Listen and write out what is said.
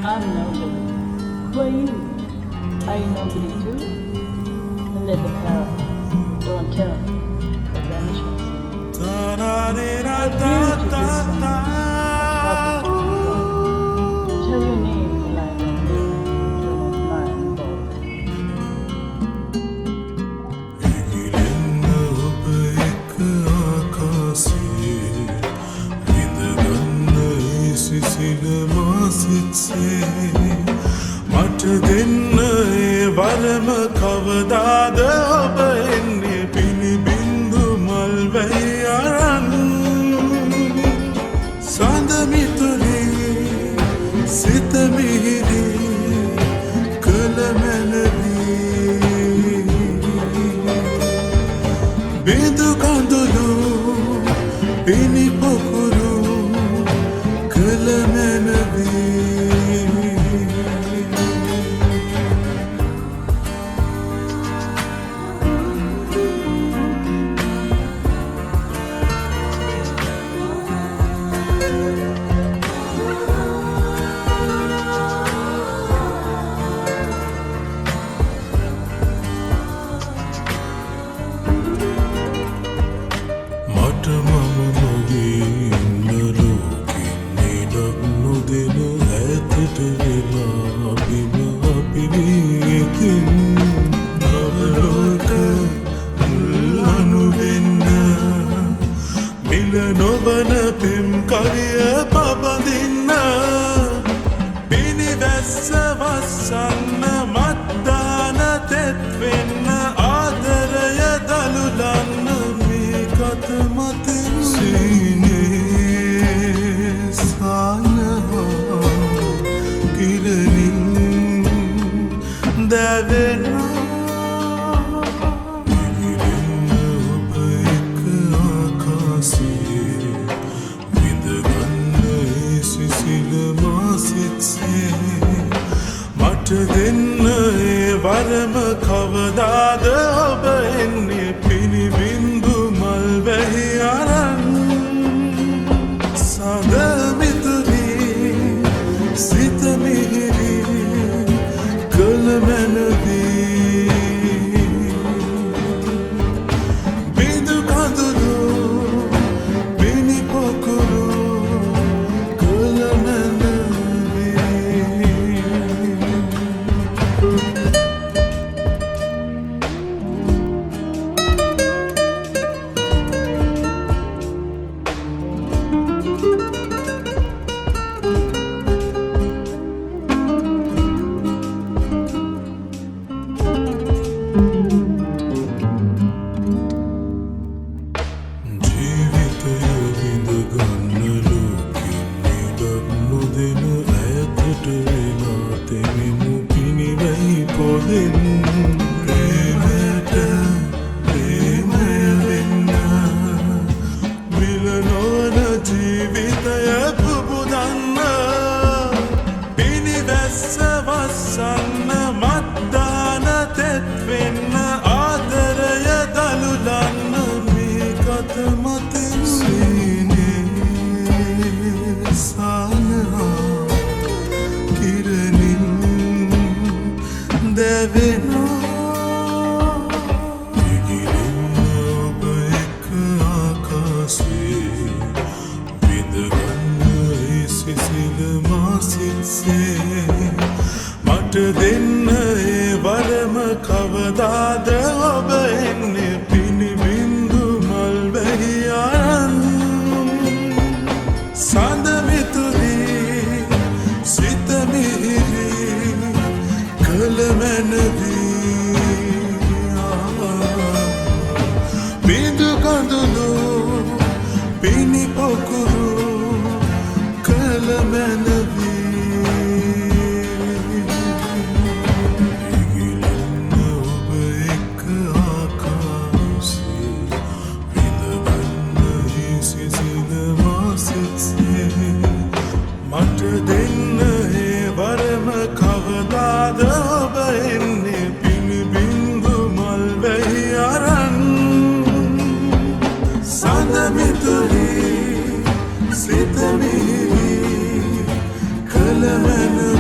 I'm nobody. Who are you? Are you nobody too? And let the power. Don't tell. The vanishing. Tell your name and I will live. You're not mine, boy. මට දෙන්න ඒ වරම කවදාද ඔබ එන්නේ පිළිබිඳු මල් වැහි අරන් සඳ මිතුරේ සිත මිහිරි කළ මැනවී බිඳු කඳුළු පිණි පොකුරු කළ මැනවී නොවන පෙම් කවිය පබඳින්න පිණිවැස්ස වස්සන්න මත්දාන තෙත් වෙන්න ආදරය දළුලන්න මේ කත මතින් සීනේ සායහා කිරණින් දැවෙනවා මට දෙන්න ඒ වරම කවදාද ඔබ එන්නේ පිළිබිඳු මල් වැහි අරන් සඳ මිතුරේ සිත මිහිරි කළ මැනවී බිඳු කඳුළු පිණි පොකුරු කළ මට දෙන්න ඒ වරම කවදාද ඔබ එන්නේ පිළිබිඳු මල් වැහි අරන් සඳ මිතුරේ සිත මිහිරි කළ මැනවී බිඳු කඳුළු පිණි පොකුරු කළ මැනවී මට දෙන්න ඒ වරම කවදාද ඔබ එන්නේ පිළිබිඳු මල් වැහි අරන් සඳ මිතුරේ සිත මිහිරි කළ මැනවී